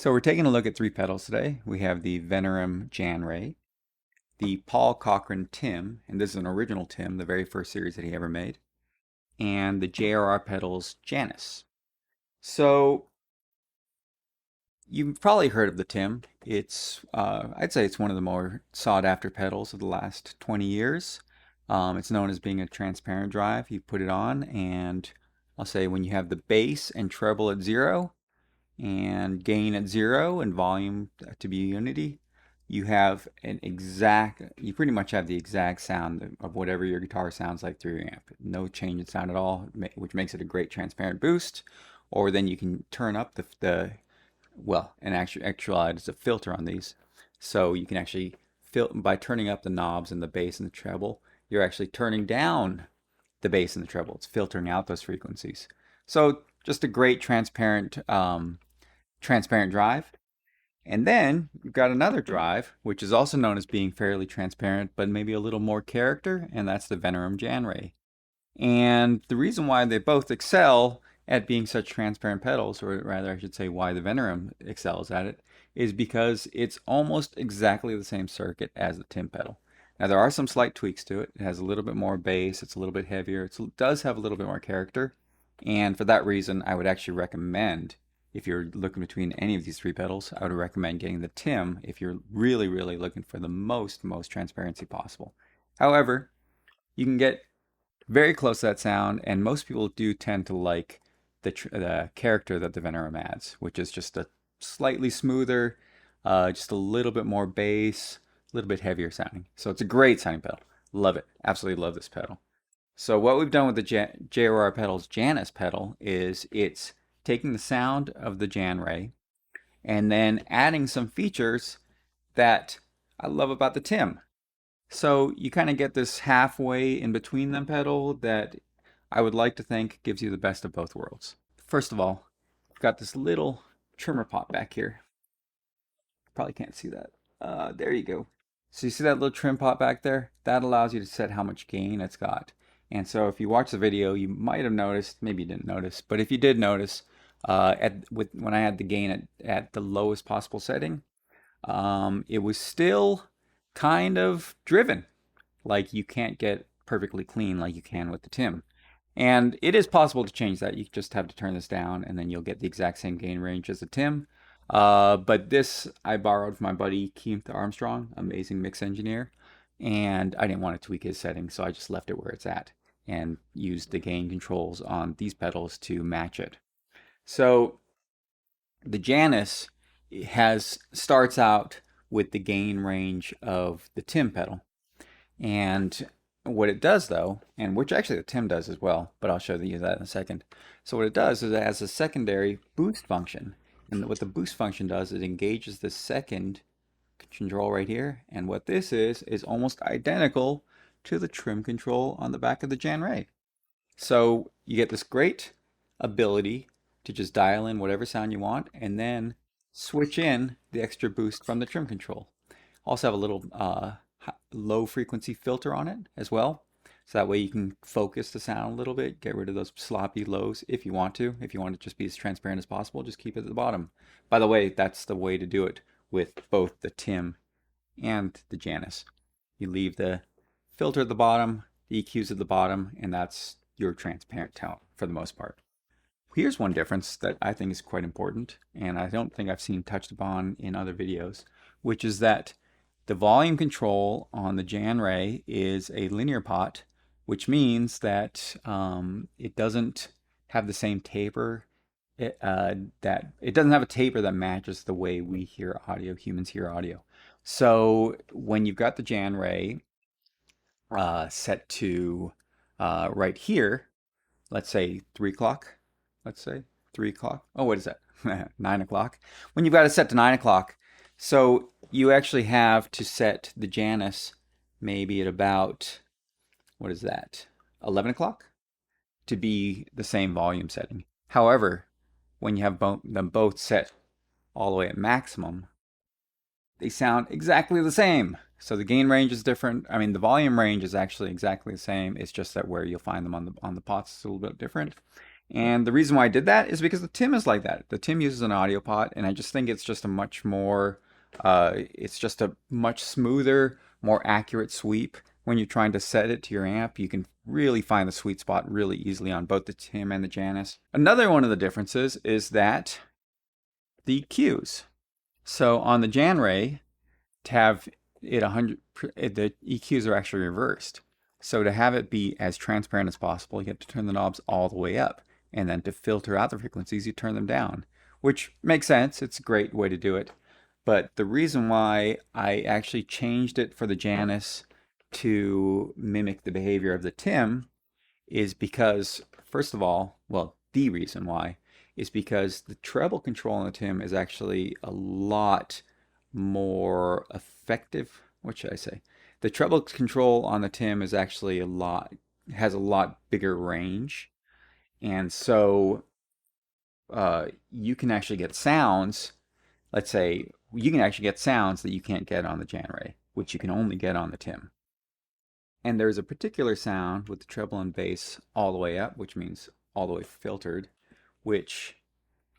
So we're taking a look at three pedals today. We have the Vemarum Jan Ray, the Paul Cochrane Tim, and this is an original Tim, the very first series that he ever made, and the JRR pedals Janice. So you've probably heard of the Tim. I'd say it's one of the more sought after pedals of the last 20 years. It's known as being a transparent drive. You put it on and I'll say when you have the bass and treble at 0, and gain at 0 and volume to be unity, you pretty much have the exact sound of whatever your guitar sounds like through your amp. No change in sound at all, which makes it a great transparent boost. Or then you can turn up and actually it's a filter on these. So you can actually, by turning up the knobs and the bass and the treble, you're actually turning down the bass and the treble. It's filtering out those frequencies. So just a great transparent drive. And then you've got another drive, which is also known as being fairly transparent, but maybe a little more character, and that's the Vemarum Jan Ray. And the reason why they both excel at being such transparent pedals, or rather I should say why the Vemarum excels at it, is because it's almost exactly the same circuit as the Tim pedal. Now there are some slight tweaks to it. It has a little bit more bass, it's a little bit heavier, it does have a little bit more character, and for that reason I would actually recommend, if you're looking between any of these three pedals, I would recommend getting the Tim if you're really, really looking for the most transparency possible. However, you can get very close to that sound, and most people do tend to like the character that the Vemarum adds, which is just a slightly smoother, just a little bit more bass, a little bit heavier sounding. So it's a great sounding pedal. Love it. Absolutely love this pedal. So what we've done with the JRR pedals Janice pedal is it's taking the sound of the Jan Ray and then adding some features that I love about the Tim. So you kind of get this halfway in between them pedal that I would like to think gives you the best of both worlds. First of all, I've got this little trimmer pot back here. Probably can't see that. There you go. So you see that little trim pot back there? That allows you to set how much gain it's got. And so if you watch the video, you might have noticed, maybe you didn't notice, but if you did notice, when I had the gain at the lowest possible setting, it was still kind of driven. Like you can't get perfectly clean like you can with the Tim. And it is possible to change that. You just have to turn this down and then you'll get the exact same gain range as the Tim. But this I borrowed from my buddy Keith Armstrong, amazing mix engineer. And I didn't want to tweak his settings, so I just left it where it's at and used the gain controls on these pedals to match it. So the Janice starts out with the gain range of the Tim pedal. And what it does though, and which actually the Tim does as well, but I'll show you that in a second. So what it does is it has a secondary boost function. And what the boost function does is it engages the second control right here. And what this is almost identical to the trim control on the back of the Jan Ray. So you get this great ability to just dial in whatever sound you want and then switch in the extra boost from the trim control. Also have a little low frequency filter on it as well. So that way you can focus the sound a little bit, get rid of those sloppy lows if you want to. If you want to just be as transparent as possible, just keep it at the bottom. By the way, that's the way to do it with both the Tim and the Janice. You leave the filter at the bottom, the EQs at the bottom, and that's your transparent tone for the most part. Here's one difference that I think is quite important, and I don't think I've seen touched upon in other videos, which is that the volume control on the Jan Ray is a linear pot, which means that it doesn't have the same taper. It doesn't have a taper that matches the way we hear audio, humans hear audio. So when you've got the Jan Ray set to right here, let's say 3 o'clock. Let's say 3 o'clock. Oh, what is that? 9 o'clock. When you've got it set to 9 o'clock, so you actually have to set the Janice maybe at about, what is that, 11 o'clock to be the same volume setting. However, when you have them both set all the way at maximum, they sound exactly the same. So the gain range is different. I mean, the volume range is actually exactly the same. It's just that where you'll find them on the pots is a little bit different. And the reason why I did that is because the Tim is like that. The Tim uses an audio pot, and I just think it's just a much more, it's just a much smoother, more accurate sweep. When you're trying to set it to your amp, you can really find the sweet spot really easily on both the Tim and the Janice. Another one of the differences is that the EQs. So on the Jan Ray, to have it 100, the EQs are actually reversed. So to have it be as transparent as possible, you have to turn the knobs all the way up. And then to filter out the frequencies, you turn them down, which makes sense. It's a great way to do it. But the reason why I actually changed it for the Janice to mimic the behavior of the Tim is because, first of all, well, the reason why is because the treble control on the Tim is actually a lot more effective. What should I say? The treble control on the Tim is actually has a lot bigger range. And so you can actually get sounds, let's say, you can actually get sounds that you can't get on the Jan Ray, which you can only get on the Tim. And there's a particular sound with the treble and bass all the way up, which means all the way filtered, which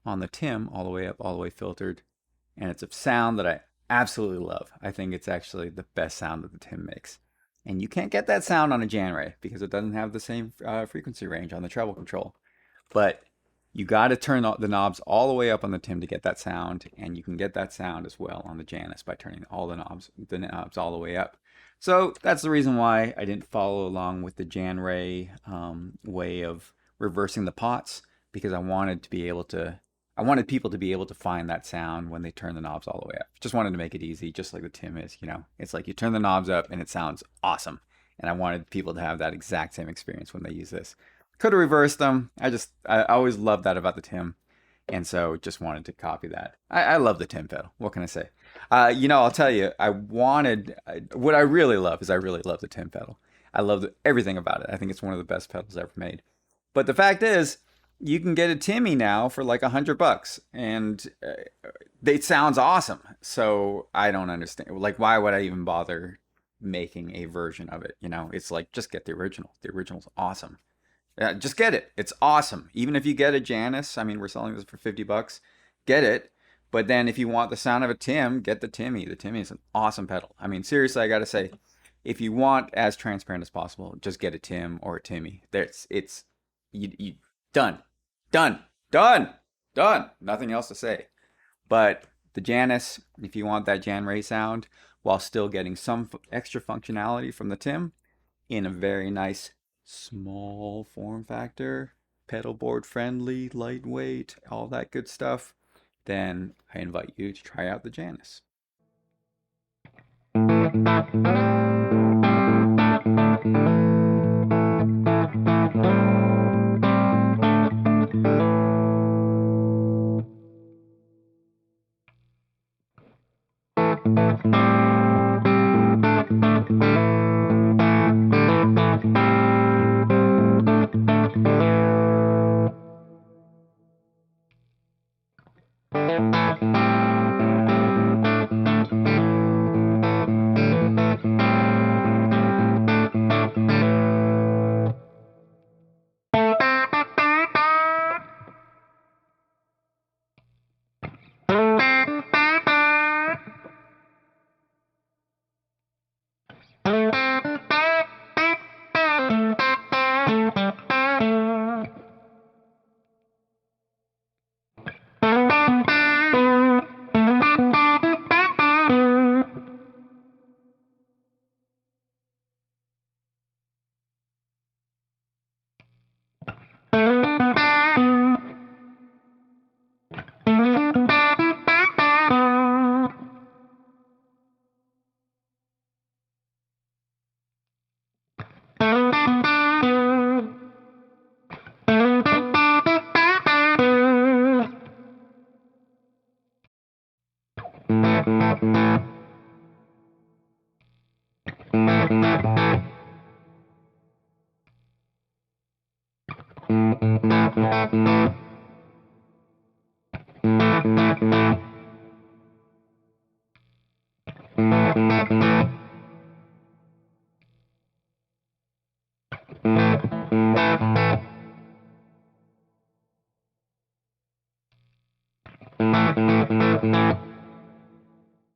on the Tim, all the way up, all the way filtered. And it's a sound that I absolutely love. I think it's actually the best sound that the Tim makes. And you can't get that sound on a Jan Ray because it doesn't have the same frequency range on the treble control. But you got to turn the knobs all the way up on the Tim to get that sound, and you can get that sound as well on the Janice by turning all the knobs all the way up. So that's the reason why I didn't follow along with the Jan Ray way of reversing the pots, because I wanted people to be able to find that sound when they turn the knobs all the way up. Just wanted to make it easy, just like the Tim is, you know. It's like you turn the knobs up and it sounds awesome. And I wanted people to have that exact same experience when they use this. Could have reversed them. I always loved that about the Tim. And so just wanted to copy that. I love the Tim pedal. What can I say? I'll tell you, what I really love is I really love the Tim pedal. I love everything about it. I think it's one of the best pedals ever made. But the fact is, you can get a Timmy now for like $100, and it sounds awesome. So I don't understand. Like, why would I even bother making a version of it? It's like, just get the original. The original's awesome. Just get it. It's awesome. Even if you get a Janice, I mean, we're selling this for $50. Get it. But then if you want the sound of a Tim, get the Timmy. The Timmy is an awesome pedal. I mean, seriously, I got to say, if you want as transparent as possible, just get a Tim or a Timmy. You done. Done. Done. Done. Nothing else to say. But the Janice, if you want that Jan Ray sound while still getting some extra functionality from the Tim in a very nice small form factor, pedal board friendly, lightweight, all that good stuff, then I invite you to try out the Janice.